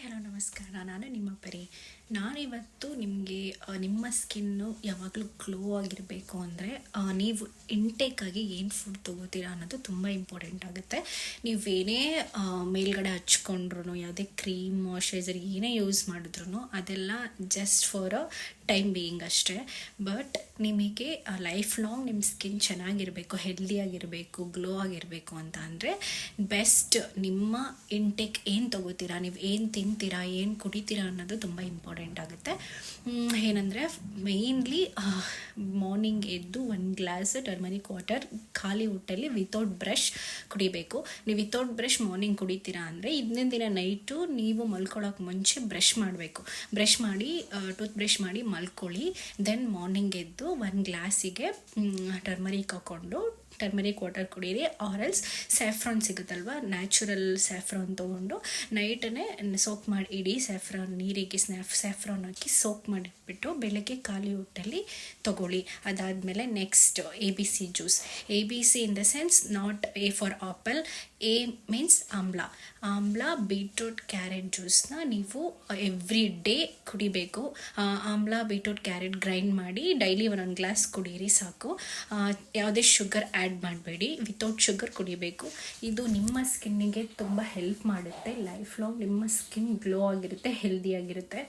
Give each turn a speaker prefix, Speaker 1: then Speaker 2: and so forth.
Speaker 1: Hello ನಮಸ್ಕಾರ, ನಾನು ನಿಮ್ಮ ಪರಿ. ನಾನಿವತ್ತು ನಿಮಗೆ ನಿಮ್ಮ ಸ್ಕಿನ್ನು ಯಾವಾಗಲೂ ಗ್ಲೋ ಆಗಿರಬೇಕು ಅಂದರೆ ನೀವು ಇಂಟೇಕಾಗಿ ಏನು ಫುಡ್ ತೊಗೋತೀರಾ ಅನ್ನೋದು ತುಂಬ ಇಂಪಾರ್ಟೆಂಟ್ ಆಗುತ್ತೆ. ನೀವೇನೇ ಮೇಲ್ಗಡೆ ಹಚ್ಕೊಂಡ್ರು, ಯಾವುದೇ ಕ್ರೀಮ್ ಮಾಯ್ಶ್ಚರೈಸರ್ ಏನೇ ಯೂಸ್ ಮಾಡಿದ್ರು ಅದೆಲ್ಲ just for a time being ಅಷ್ಟೇ. ಬಟ್ ನಿಮಗೆ ಲೈಫ್ ಲಾಂಗ್ ನಿಮ್ಮ ಸ್ಕಿನ್ ಚೆನ್ನಾಗಿರಬೇಕು, ಹೆಲ್ದಿಯಾಗಿರಬೇಕು, ಗ್ಲೋ ಆಗಿರಬೇಕು ಅಂತ ಅಂದರೆ ಬೆಸ್ಟ್ ನಿಮ್ಮ ಇಂಟೇಕ್ ಏನು ತೊಗೋತೀರಾ, ನೀವು ಏನು ತಿಂತೀರಾ, ಏನು ಕುಡಿತೀರಾ ಅನ್ನೋದು ತುಂಬ ಇಂಪಾರ್ಟೆಂಟ್ ಆಗುತ್ತೆ. ಏನಂದರೆ ಮೇಯ್ನ್ಲಿ ಮಾರ್ನಿಂಗ್ ಎದ್ದು 1 ಗ್ಲಾಸ್ ಟರ್ಮರಿಕ್ ವಾಟರ್ ಖಾಲಿ ಹೊಟ್ಟೆಲಿ ವಿತೌಟ್ ಬ್ರಷ್ ಕುಡಿಬೇಕು. ನೀವು ವಿತೌಟ್ ಬ್ರಷ್ ಮಾರ್ನಿಂಗ್ ಕುಡಿತೀರಾ ಅಂದರೆ ಹಿಂದಿನ ದಿನ ನೈಟು ನೀವು ಮಲ್ಕೊಳ್ಳೋಕೆ ಮುಂಚೆ ಬ್ರಷ್ ಮಾಡಬೇಕು. ಬ್ರಷ್ ಮಾಡಿ ಟೂತ್ ಬ್ರಷ್ ಮಾಡಿ ಮಲ್ಕೊಳ್ಳಿ. ದೆನ್ ಮಾರ್ನಿಂಗ್ ಎದ್ದು 1 ಗ್ಲಾಸಿಗೆ ಟರ್ಮರಿಕ್ ಹಾಕ್ಕೊಂಡು ಟರ್ಮರಿಕ್ ವಾಟರ್ ಕುಡೀರಿ. ಆರಲ್ಸ್ ಸ್ಯಾಫ್ರಾನ್ ಸಿಗುತ್ತಲ್ವ, ನ್ಯಾಚುರಲ್ ಸ್ಯಾಫ್ರಾನ್ ತೊಗೊಂಡು ನೈಟನ್ನೇ ಸೋಕ್ ಮಾಡಿ ಇಡಿ. ಸ್ಯಾಫ್ರಾನ್ ನೀರಿಗೆ ಸ್ಯಾಫ್ರಾನ್ ಹಾಕಿ ಸೋಕ್ ಮಾಡಿಟ್ಬಿಟ್ಟು ಬೆಳಗ್ಗೆ ಖಾಲಿ ಹೊಟ್ಟೆಲಿ ತೊಗೊಳ್ಳಿ. ಅದಾದಮೇಲೆ next ABC juice. ABC in the sense not A for apple, A means ಆಮ್ಲ, ಬೀಟ್ರೂಟ್, ಕ್ಯಾರೆಟ್ ಜ್ಯೂಸ್ನ ನೀವು ಎವ್ರಿ ಡೇ ಕುಡಿಬೇಕು. ಆಮ್ಲ, ಬೀಟ್ರೂಟ್, ಕ್ಯಾರೆಟ್ ಗ್ರೈಂಡ್ ಮಾಡಿ ಡೈಲಿ 1 ಗ್ಲಾಸ್ ಕುಡೀರಿ ಸಾಕು. ಯಾವುದೇ ಶುಗರ್ ಆ್ಯಡ್ ಮಾಡಬೇಡಿ, ವಿತೌಟ್ ಶುಗರ್ ಕುಡಿಬೇಕು. ಇದು ನಿಮ್ಮ ಸ್ಕಿನ್ನಿಗೆ ತುಂಬ ಹೆಲ್ಪ್ ಮಾಡುತ್ತೆ. ಲೈಫ್ ಲಾಂಗ್ ನಿಮ್ಮ ಸ್ಕಿನ್ ಗ್ಲೋ ಆಗಿರುತ್ತೆ, ಹೆಲ್ದಿಯಾಗಿರುತ್ತೆ.